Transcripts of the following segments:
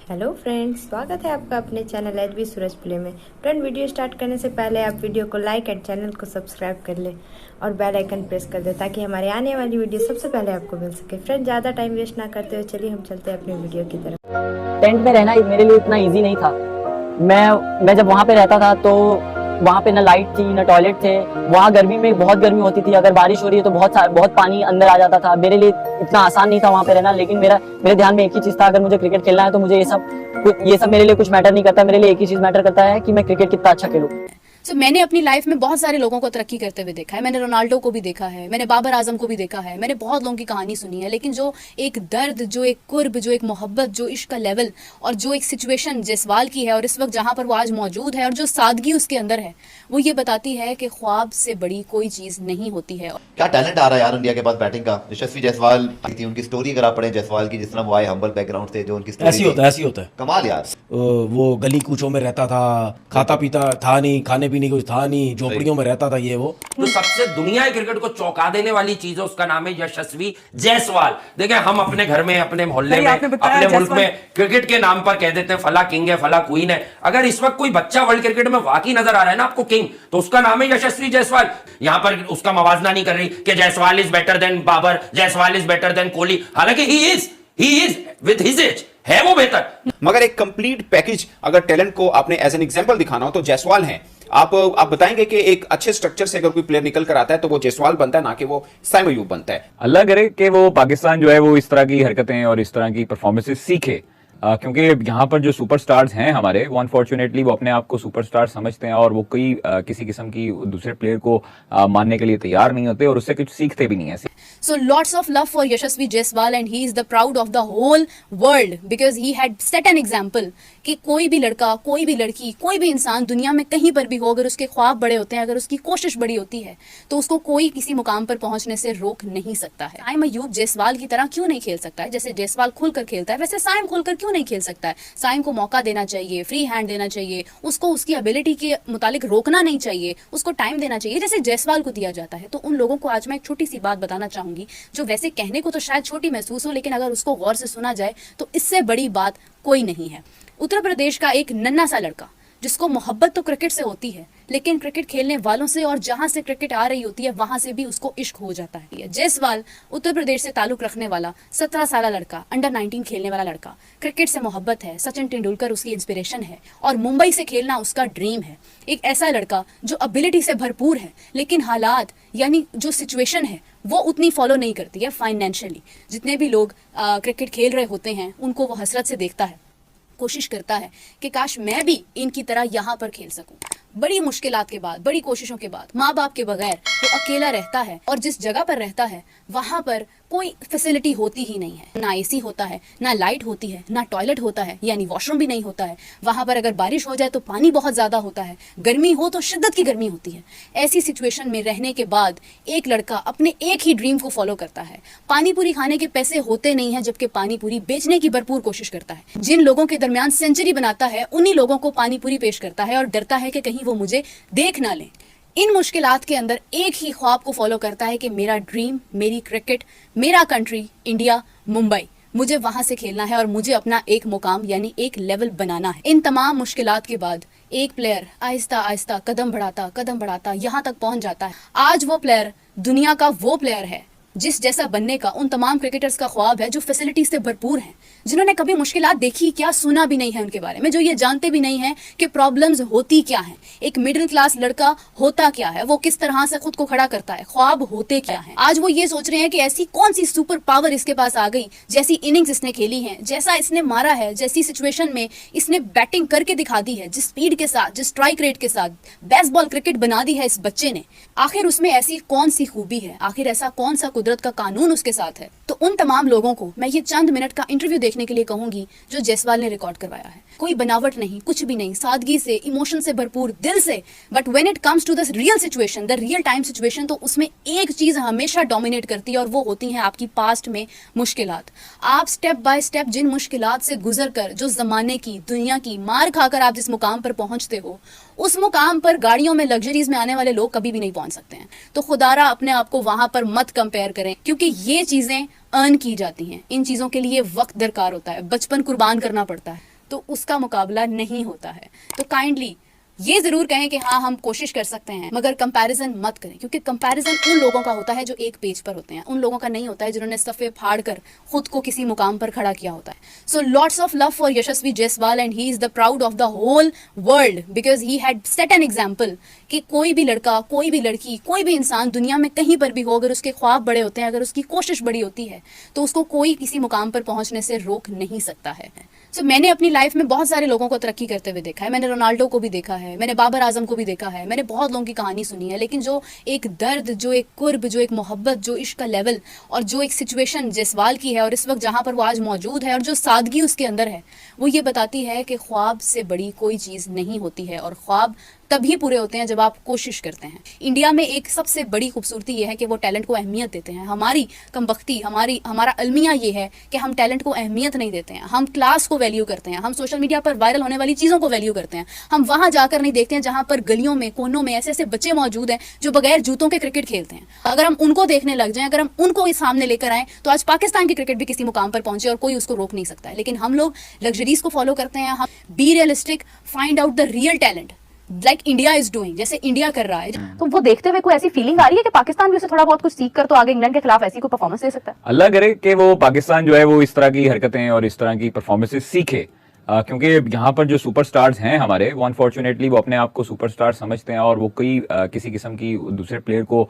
Hello friends, स्वागत है आपका अपने चैनल एचबी सूरज प्ले में। फ्रेंड, वीडियो स्टार्ट करने से पहले आप वीडियो को लाइक एंड चैनल को सब्सक्राइब कर ले और बेल आइकन प्रेस कर दे ताकि हमारे आने वाली वीडियो सबसे पहले आपको मिल सके। फ्रेंड, ज़्यादा टाइम वेस्ट ना करते हुए चलिए हम चलते हैं अपनी वीडियो की तरफ। टेंट में रहना मेरे लिए इतना ईजी नहीं था। मैं जब वहाँ पे रहता था तो वहाँ पे ना लाइट थी ना टॉयलेट थे। वहाँ गर्मी में बहुत गर्मी होती थी, अगर बारिश हो रही है तो बहुत पानी अंदर आ जाता था। मेरे लिए इतना आसान नहीं था वहाँ पे रहना। लेकिन मेरे ध्यान में एक ही चीज था, अगर मुझे क्रिकेट खेलना है तो मुझे ये सब मेरे लिए कुछ मैटर नहीं करता। मेरे लिए एक ही चीज मैटर करता है कि मैं क्रिकेट कितना अच्छा खेलूं। मैंने अपनी लाइफ में बहुत सारे लोगों को तरक्की करते हुए देखा है। मैंने रोनाल्डो को भी देखा है, मैंने बाबर आजम को भी देखा है, मैंने बहुत लोगों की कहानी सुनी है। लेकिन जो एक दर्द, जो एक कुर्ब, जो एक मोहब्बत, जो इश्क का लेवल और जो एक सिचुएशन जायसवाल की है और इस वक्त जहां पर वो आज मौजूद है और जो सादगी उसके अंदर है, वो ये बताती है कि ख्वाब से बड़ी कोई चीज नहीं होती है। क्या टैलेंट आ रहा है यार इंडिया के पास बैटिंग का। यशस्वी जायसवाल थी, उनकी स्टोरी अगर आप पढ़ें जायसवाल की, जिस तरह वो आए हम्बल बैकग्राउंड से, जो उनकी ऐसी होता है कमाल यार। वो गली कूचों में रहता था, खाता पीता था नहीं, खाने पीने कुछ था नहीं, झोपड़ियों में रहता था ये वो। तो सबसे दुनिया क्रिकेट को चौंका देने वाली चीज है, उसका नाम है यशस्वी जायसवाल। देखिए, हम अपने घर में, अपने मोहल्ले में, अपने मुल्क में क्रिकेट के नाम पर कह देते हैं फला किंग है, फला क्वीन है। अगर इस वक्त कोई बच्चा वर्ल्ड क्रिकेट में वाकई नजर आ रहा है ना आपको किंग, तो उसका नाम है यशस्वी जायसवाल। यहां पर उसका मवाजना नहीं कर रही कि Jaiswal is better than Babar, Jaiswal is better than Kohli. हालांकि he is with his age है वो बेहतर। मगर एक कंप्लीट पैकेज अगर टैलेंट को आपने एज एन एग्जांपल दिखाना हो तो जायसवाल हैं। आप बताएंगे कि एक अच्छे स्ट्रक्चर से अगर कोई प्लेयर निकल कर आता है तो वो जायसवाल बनता है, ना कि वो साइम अयूब बनता है। अल्लाह करे कि वो पाकिस्तान जो है वो इस तरह की हरकतें और इस तरह की परफॉर्मेंसेस सीखे, क्योंकि यहाँ पर जो सुपरस्टार्स हैं हमारे, वो अनफॉर्चुनेटली वो अपने आप को सुपरस्टार समझते हैं और वो किसी किस्म की दूसरे प्लेयर को मानने के लिए तैयार नहीं होते और उससे कुछ सीखते भी नहीं है। So lots of love for Yashasvi Jaiswal and he is the proud of the whole world because he had set an example कि कोई भी लड़का, कोई भी लड़की, कोई भी इंसान दुनिया में कहीं पर भी हो, अगर उसके ख्वाब बड़े होते हैं, अगर उसकी कोशिश बड़ी होती है, तो उसको कोई किसी मुकाम पर पहुंचने से रोक नहीं सकता है। साइम अयूब जायसवाल की तरह क्यों नहीं खेल सकता है? जैसे जायसवाल खुलकर खेलता है, वैसे साइम खुलकर क्यों नहीं खेल सकता है? साइम को मौका देना चाहिए, फ्री हैंड देना चाहिए, उसको उसकी एबिलिटी के मुतालिक रोकना नहीं चाहिए, उसको टाइम देना चाहिए जैसे जायसवाल को दिया जाता है। तो उन लोगों को आज मैं एक छोटी सी बात बताना चाहूंगी, जो वैसे कहने को तो शायद छोटी महसूस हो, लेकिन अगर उसको गौर से सुना जाए तो इससे बड़ी बात कोई नहीं है। उत्तर प्रदेश का एक नन्हा सा लड़का जिसको मोहब्बत तो क्रिकेट से होती है, लेकिन क्रिकेट खेलने वालों से और जहां से क्रिकेट आ रही होती है वहां से भी उसको इश्क हो जाता है। जायसवाल उत्तर प्रदेश से ताल्लुक रखने वाला 17 साल लड़का, अंडर 19 खेलने वाला लड़का, क्रिकेट से मोहब्बत है, सचिन तेंदुलकर उसकी इंस्पिरेशन है और मुंबई से खेलना उसका ड्रीम है। एक ऐसा लड़का जो एबिलिटी से भरपूर है, लेकिन हालात यानी जो सिचुएशन है वो उतनी फॉलो नहीं करती है फाइनेंशियली। जितने भी लोग क्रिकेट खेल रहे होते हैं उनको वो हसरत से देखता है, कोशिश करता है कि काश मैं भी इनकी तरह यहाँ पर खेल सकूं। बड़ी मुश्किलात के बाद, बड़ी कोशिशों के बाद, माँ बाप के बगैर वो अकेला रहता है और जिस जगह पर रहता है वहां पर कोई फैसिलिटी होती ही नहीं है। ना एसी होता है, ना लाइट होती है, ना टॉयलेट होता है, यानी वॉशरूम भी नहीं होता है। वहां पर अगर बारिश हो जाए तो पानी बहुत ज्यादा होता है, गर्मी हो तो शिद्दत की गर्मी होती है। ऐसी सिचुएशन में रहने के बाद एक लड़का अपने एक ही ड्रीम को फॉलो करता है। पानी पूरी खाने के पैसे होते नहीं है, जबकि पानी पूरी बेचने की भरपूर कोशिश करता है। जिन लोगों के दरमियान सेंचुरी बनाता है उन्हीं लोगों को पानी पूरी पेश करता है और डरता है कि कहीं वो मुझे देख ना लें। इन मुश्किलात के अंदर एक ही ख्वाब को फॉलो करता है कि मेरा ड्रीम, मेरी क्रिकेट, मेरा कंट्री इंडिया, मुंबई, मुझे वहां से खेलना है और मुझे अपना एक मुकाम यानी एक लेवल बनाना है। इन तमाम मुश्किलात के बाद एक प्लेयर आहिस्ता आहिस्ता कदम बढ़ाता यहाँ तक पहुंच जाता है। आज वो प्लेयर दुनिया का वो प्लेयर है जिस जैसा बनने का उन तमाम क्रिकेटर्स का ख्वाब है जो फैसिलिटी से भरपूर हैं, जिन्होंने कभी मुश्किलात देखी क्या, सुना भी नहीं है उनके बारे में, जो ये जानते भी नहीं है कि प्रॉब्लम्स होती क्या हैं, एक मिडिल क्लास लड़का होता क्या है, वो किस तरह से खुद को खड़ा करता है, ख्वाब होते क्या हैं। आज वो ये सोच रहे हैं कि ऐसी कौन सी सुपर पावर इसके पास आ गई, जैसी इनिंग्स इसने खेली है, जैसा इसने मारा है, जैसी सिचुएशन में इसने बैटिंग करके दिखा दी है, जिस स्पीड के साथ, जिस स्ट्राइक रेट के साथ बेसबॉल क्रिकेट बना दी है इस बच्चे ने, आखिर उसमें ऐसी कौन सी खूबी है, आखिर ऐसा कौन सा कुदरत का कानून उसके साथ है। तो उन तमाम लोगों को मैं ये चंद मिनट का इंटरव्यू देखने के लिए कहूंगी जो जायसवाल ने रिकॉर्ड करवाया है। कोई बनावट नहीं, कुछ भी नहीं, सादगी से, इमोशन से भरपूर, दिल से। But when it comes to the real situation, the real time situation, तो उसमें एक चीज हमेशा डोमिनेट करती है और वो होती है आपकी पास्ट में मुश्किलात। आप स्टेप बाय स्टेप जिन मुश्किलात से गुजर कर, जो जमाने की, दुनिया की मार खाकर आप जिस मुकाम पर पहुंचते हो, उस मुकाम पर गाड़ियों में, लग्जरीज में आने वाले लोग कभी भी नहीं पहुंच सकते हैं। तो खुदारा अपने आप को वहां पर मत कंपेयर करें, क्योंकि ये चीजें अर्न की जाती हैं। इन चीजों के लिए वक्त दरकार होता है, बचपन कुर्बान करना पड़ता है। तो उसका मुकाबला नहीं होता है। तो काइंडली ये जरूर कहें कि हाँ हम कोशिश कर सकते हैं, मगर कंपैरिजन मत करें, क्योंकि कंपैरिजन उन लोगों का होता है जो एक पेज पर होते हैं, उन लोगों का नहीं होता है जिन्होंने सफ़े फाड़ कर खुद को किसी मुकाम पर खड़ा किया होता है। So lots of love for Yashasvi Jaiswal and he is the proud of the whole world because he had set an example कि कोई भी लड़का, कोई भी लड़की, कोई भी इंसान दुनिया में कहीं पर भी हो, अगर उसके ख्वाब बड़े होते हैं, अगर उसकी कोशिश बड़ी होती है, तो उसको कोई किसी मुकाम पर पहुंचने से रोक नहीं सकता है। सो मैंने अपनी लाइफ में बहुत सारे लोगों को तरक्की करते हुए देखा है। मैंने रोनाल्डो को भी देखा है, मैंने बाबर आजम को भी देखा है, मैंने बहुत लोगों की कहानी सुनी है, लेकिन जो एक दर्द, जो एक कुर्ब, जो एक मोहब्बत, जो इश्क का लेवल और जो एक सिचुएशन जायसवाल की है और इस वक्त जहां पर वो आज मौजूद है और जो सादगी उसके अंदर है, वो ये बताती है कि ख्वाब से बड़ी कोई चीज़ नहीं होती है और ख्वाब तभी पूरे होते हैं जब आप कोशिश करते हैं। इंडिया में एक सबसे बड़ी खूबसूरती ये है कि वो टैलेंट को अहमियत देते हैं। हमारी कमबख्ती, हमारा अलमिया ये है कि हम टैलेंट को अहमियत नहीं देते हैं, हम क्लास को वैल्यू करते हैं, हम सोशल मीडिया पर वायरल होने वाली चीज़ों को वैल्यू करते हैं। हम वहाँ जाकर नहीं देखते हैं जहाँ पर गलियों में, कोनों में ऐसे ऐसे बच्चे मौजूद हैं जो बगैर जूतों के क्रिकेट खेलते हैं। अगर हम उनको देखने लग जाएं, अगर हम उनको इस सामने लेकर आएँ, तो आज पाकिस्तान की क्रिकेट भी किसी मुकाम पर पहुंचे और कोई उसको रोक नहीं सकता है। लेकिन हम लोग लग्जरीज को फॉलो करते हैं। हम be realistic, find out the real talent like India is doing, जैसे इंडिया कर रहा है। तो वो देखते हुए कोई ऐसी फीलिंग आ रही है कि पाकिस्तान भी उसे थोड़ा बहुत कुछ सीख कर तो आगे इंग्लैंड के खिलाफ ऐसी कोई परफॉर्मेंस दे सकता है? अल्लाह करे कि वो पाकिस्तान जो है वो इस तरह की हरकतें और इस तरह की परफॉर्मेंसेस सीखे, क्योंकि यहाँ पर जो सुपरस्टार्स हैं हमारे, वो अनफॉर्चुनेटली वो अपने आप को सुपरस्टार समझते हैं और वो कोई किसी किस्म की दूसरे प्लेयर को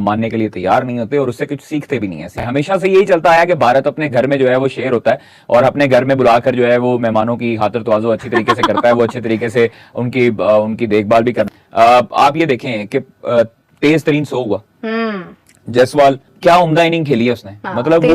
मानने के लिए तैयार नहीं होते और उससे कुछ सीखते भी नहीं है। हमेशा से यही चलता आया कि भारत अपने घर में जो है वो शेर होता है और अपने घर में बुलाकर जो है वो मेहमानों की खातिर तवाज़ो अच्छी तरीके से करता है, वो अच्छे तरीके से उनकी देखभाल भी करता है। आप ये देखें कि तेज तरीन सो हुआ जायसवाल, क्या उम्दा इनिंग खेली है उसने। मतलब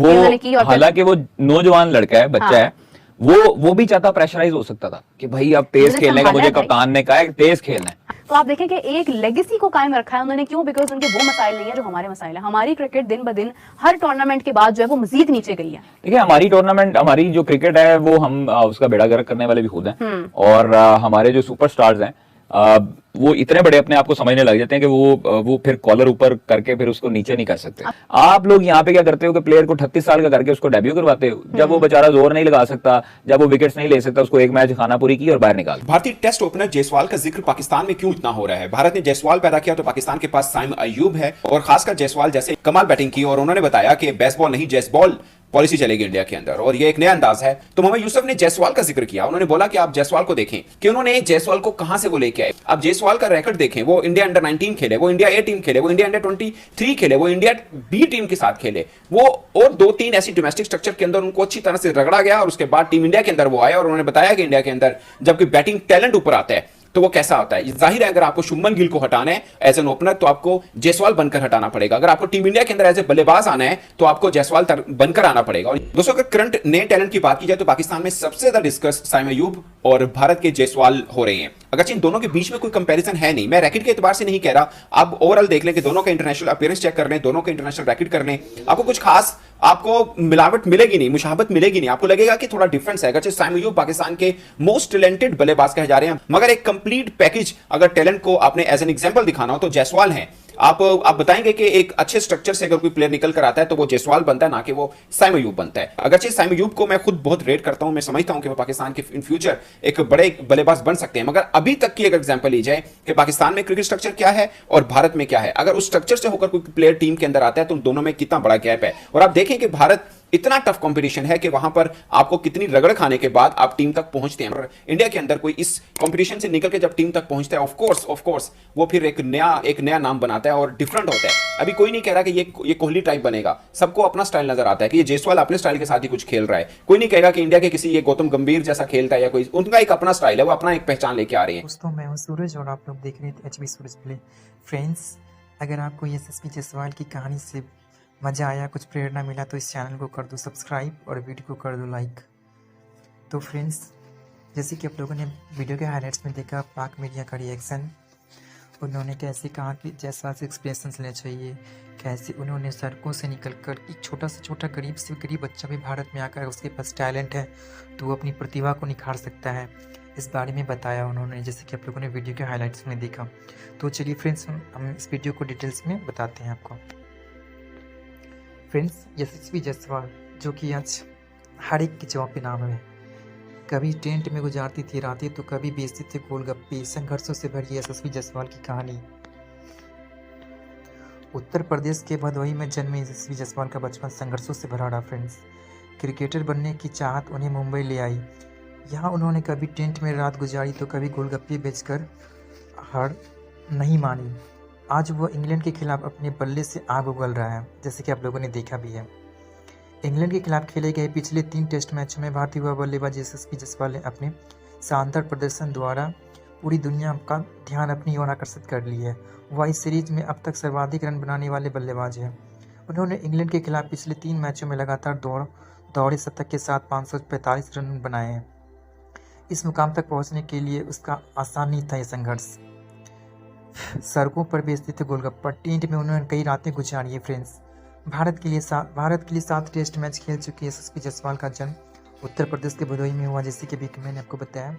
वो हालांकि वो नौजवान लड़का है, बच्चा है, वो भी चाहता प्रेशराइज हो सकता था कि भाई अब तेज खेलने का, मुझे कप्तान ने कहा है तेज खेलना है। तो आप देखें कि एक लेगेसी को कायम रखा है उन्होंने। क्यों? बिकॉज उनके वो मसाइल नहीं है जो हमारे मसाइल है। हमारी क्रिकेट दिन ब दिन हर टूर्नामेंट के बाद जो है वो मजीद नीचे गई है। देखिए हमारी जो क्रिकेट है वो हम उसका बेड़ा गर्क करने वाले भी खुद हैं और हमारे जो सुपरस्टार्स हैं वो इतने बड़े अपने आप को समझने लग जाते हैं कि वो फिर कॉलर ऊपर करके फिर उसको नीचे नहीं कर सकते। आप लोग यहाँ पे क्या करते हो कि प्लेयर को 38 साल का करके उसको डेब्यू करवाते हो, जब वो बेचारा जोर नहीं लगा सकता, जब वो विकेट्स नहीं ले सकता, उसको एक मैच खानापुरी की और बाहर निकाल। भारतीय टेस्ट ओपनर जायसवाल का जिक्र पाकिस्तान में क्यों इतना हो रहा है? भारत ने जायसवाल पैदा किया तो पाकिस्तान के पास साइम अयूब है और खासकर जायसवाल जैसे कमाल बैटिंग की और उन्होंने बताया कि बेसबॉल नहीं जैसबॉल पॉलिसी चलेगी इंडिया के अंदर और ये एक नया अंदाज है। तो मोहम्मद यूसुफ ने जायसवाल का जिक्र किया। उन्होंने बोला कि आप जायसवाल को देखें कि उन्होंने जायसवाल को कहां से वो लेके आए। आप जायसवाल का रिकॉर्ड देखें, वो इंडिया अंडर 19 खेले, वो इंडिया ए टीम खेले, वो इंडिया अंडर 23 खेले, वो इंडिया बी टीम के साथ खेले, वो और 2-3 ऐसी डोमेस्टिक स्ट्रक्चर के अंदर उनको अच्छी तरह से रगड़ा गया और उसके बाद टीम इंडिया के अंदर वो आए और उन्होंने बताया कि इंडिया के अंदर जबकि बैटिंग टैलेंट ऊपर आता है तो वो कैसा होता है। जाहिर है अगर आपको शुभमन गिल को हटाना है एज एन ओपनर तो आपको जायसवाल बनकर हटाना पड़ेगा। अगर आपको टीम इंडिया के अंदर एज ए बल्लेबाज आना है तो आपको जायसवाल बनकर आना पड़ेगा। और दोस्तों अगर करंट नए टैलेंट की बात की जाए तो पाकिस्तान में सबसे ज्यादा डिस्कस साइम अयूब और भारत के जायसवाल हो रहे हैं। अगर इन दोनों के बीच में कोई कंपैरिजन है नहीं, मैं रैकेट के एतबार से नहीं कह रहा, आप ओवरऑल देख लें कि दोनों का इंटरनेशनल अपीयरेंस चेक कर लें, दोनों के इंटरनेशनल रैकेट कर लें, आपको कुछ खास आपको मिलावट मिलेगी नहीं, मुशाबत मिलेगी नहीं, आपको लगेगा कि थोड़ा डिफरेंस है। अगर साइम अयूब पाकिस्तान के मोस्ट टैलेंटेड बल्लेबाज कहे जा रहे हैं, मगर एक कंप्लीट पैकेज अगर टैलेंट को आपने एज एन एग्जांपल दिखाना हो तो जायसवाल हैं। आप बताएंगे कि एक अच्छे स्ट्रक्चर से अगर कोई प्लेयर निकल कर आता है तो वो जायसवाल बनता है, ना कि वो साइम अयूब बनता है। अगरचे साइम अयूब को मैं खुद बहुत रेट करता हूं, मैं समझता हूं कि वो पाकिस्तान के इन फ्यूचर एक बड़े बल्लेबाज बन सकते हैं, मगर अभी तक की अगर एग्जांपल ली जाए कि पाकिस्तान में क्रिकेट स्ट्रक्चर क्या है और भारत में क्या है, अगर उस स्ट्रक्चर से होकर कोई प्लेयर टीम के अंदर आता है तो दोनों में कितना बड़ा गैप है। और आप देखें कि भारत इतना टफ कंपटीशन है कि वहां पर आपको कितनी रगड़ खाने के बाद आप टीम तक पहुंचते हैं। और इंडिया के अंदर कोई इस कंपटीशन से निकल के जब टीम तक पहुंचता है ऑफ कोर्स वो फिर एक नया नाम बनाता है और डिफरेंट होता है। अभी कोई नहीं कह रहा कि ये कोहली टाइप बनेगा, सबको अपना स्टाइल नजर आता है कि ये जायसवाल अपने स्टाइल के साथ ही कुछ खेल रहा है। कोई नहीं कहेगा कि इंडिया के किसी ये गौतम गंभीर जैसा खेलता है या कोई, उनका एक अपना स्टाइल है, वो अपना एक पहचान लेके आ रही है। दोस्तों मैं हूं सूरज और आप लोग देख रहे थे एचबी सूरज प्ले। फ्रेंड्स अगर आपको यशस्वी जायसवाल की कहानी से मज़ा आया, कुछ प्रेरणा मिला तो इस चैनल को कर दो सब्सक्राइब और वीडियो को कर दो लाइक। तो फ्रेंड्स जैसे कि आप लोगों ने वीडियो के हाइलाइट्स में देखा पाक मीडिया का रिएक्शन, उन्होंने कैसे कहा कि जायसवाल से एक्सप्रेशन लेना चाहिए, कैसे उन्होंने सड़कों से निकल कर एक छोटा से छोटा गरीब से गरीब बच्चा भी भारत में आकर उसके पास टैलेंट है तो वो अपनी प्रतिभा को निखार सकता है, इस बारे में बताया उन्होंने, जैसे कि आप लोगों ने वीडियो के हाइलाइट्स में देखा। तो चलिए फ्रेंड्स हम इस वीडियो को डिटेल्स में बताते हैं आपको। फ्रेंड्स यशस्वी जायसवाल जो कि आज हर एक की जॉब पे नाम है, कभी टेंट में गुजारती थी रातें तो कभी बेचती थी गोलगप्पे। संघर्षों से भरी यशस्वी जायसवाल की कहानी। उत्तर प्रदेश के भदोही में जन्मे यशस्वी जायसवाल का बचपन संघर्षों से भरा रहा फ्रेंड्स। क्रिकेटर बनने की चाहत उन्हें मुंबई ले आई। यहाँ उन्होंने कभी टेंट में रात गुजारी तो कभी गोलगप्पे बेचकर हार नहीं मानी। आज वो इंग्लैंड के खिलाफ अपने बल्ले से आग उगल रहा है, जैसे कि आप लोगों ने देखा भी है। इंग्लैंड के खिलाफ खेले गए पिछले 3 टेस्ट मैचों में भारतीय युवा बल्लेबाज यशस्वी जायसवाल ने अपने शानदार प्रदर्शन द्वारा पूरी दुनिया का ध्यान अपनी ओर आकर्षित कर लिया है। वह इस सीरीज में अब तक सर्वाधिक रन बनाने वाले बल्लेबाज हैं। उन्होंने इंग्लैंड के खिलाफ पिछले 3 मैचों में लगातार दौड़े शतक के साथ 545 रन बनाए हैं। इस मुकाम तक पहुंचने के लिए उसका आसान नहीं था ये संघर्ष। सड़कों पर बेचते थे गोलगप्पा, टेंट में उन्होंने कई रातें गुजारी है फ्रेंड्स। भारत के लिए 7 टेस्ट मैच खेल चुके यशस्वी जायसवाल का जन्म उत्तर प्रदेश के भदोही में हुआ। जैसे कि अभी मैंने आपको बताया,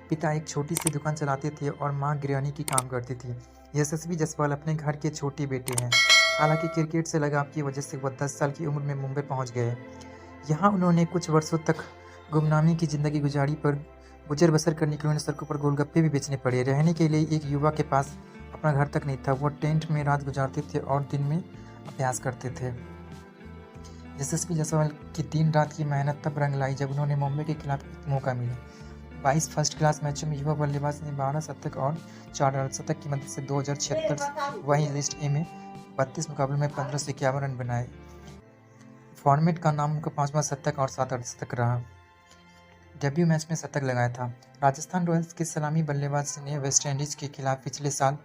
पिता एक छोटी सी दुकान चलाते थे और मां गृहिणी की काम करती थी। यशस्वी जायसवाल अपने घर के छोटे बेटे हैं। हालांकि क्रिकेट से लगाव की वजह से वह 10 साल की उम्र में मुंबई पहुंच गए। यहाँ उन्होंने कुछ वर्षों तक गुमनामी की जिंदगी गुजारी, पर गुजर बसर करने के लिए उन्हें सड़कों पर गोलगप्पे भी बेचने पड़े। रहने के लिए एक युवा के पास अपना घर तक नहीं था। वो टेंट में रात गुजारते थे और दिन में अभ्यास करते थे। यशस्वी जायसवाल की दिन रात की मेहनत तब रंग लाई जब उन्होंने मुंबई के खिलाफ एक मौका मिला। 22 फर्स्ट क्लास मैचों में युवा बल्लेबाज ने 12 शतक और 4 अर्धशतक की मदद से 2076 वहीं लिस्ट ए में 32 मुकाबलों में 1551 रन बनाए। फॉर्मेट का नाम उनका 5वां शतक और 7 अर्धशतक रहा। डेब्यू मैच में शतक लगाया था। राजस्थान रॉयल्स के सलामी बल्लेबाज ने वेस्टइंडीज के खिलाफ पिछले साल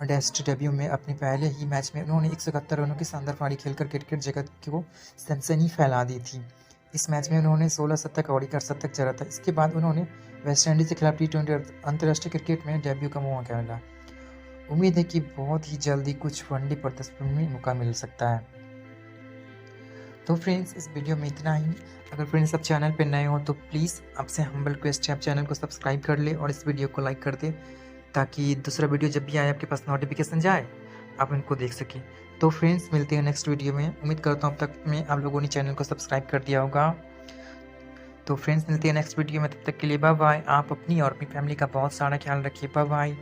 टेस्ट डेब्यू में अपने पहले ही मैच में उन्होंने 171 रनों की शानदार पारी खेलकर क्रिकेट जगत को सनसनी फैला दी थी। इस मैच में उन्होंने 16 शतक और 1 शतक जड़ा था। इसके बाद उन्होंने वेस्टइंडीज के खिलाफ T20 अंतर्राष्ट्रीय क्रिकेट में डेब्यू का मौका मिला। उम्मीद है कि बहुत ही जल्दी कुछ वनडे प्रदर्शन में मौका मिल सकता है। तो फ्रेंड्स, इस वीडियो में इतना ही। अगर फ्रेंड्स आप चैनल पर नए हो तो प्लीज़ आपसे हम्बल रिक्वेस्ट है, आप चैनल को सब्सक्राइब कर ले और इस वीडियो को लाइक कर दे, ताकि दूसरा वीडियो जब भी आए आपके पास नोटिफिकेशन जाए, आप इनको देख सकें। तो फ्रेंड्स, मिलते हैं नेक्स्ट वीडियो में। उम्मीद करता हूँ अब तक में आप लोगों ने चैनल को सब्सक्राइब कर दिया होगा। तो फ्रेंड्स, मिलते हैं नेक्स्ट वीडियो में। तब तक के लिए बाय बाय। आप अपनी और अपनी फैमिली का बहुत सारा ख्याल रखिए। Bye bye.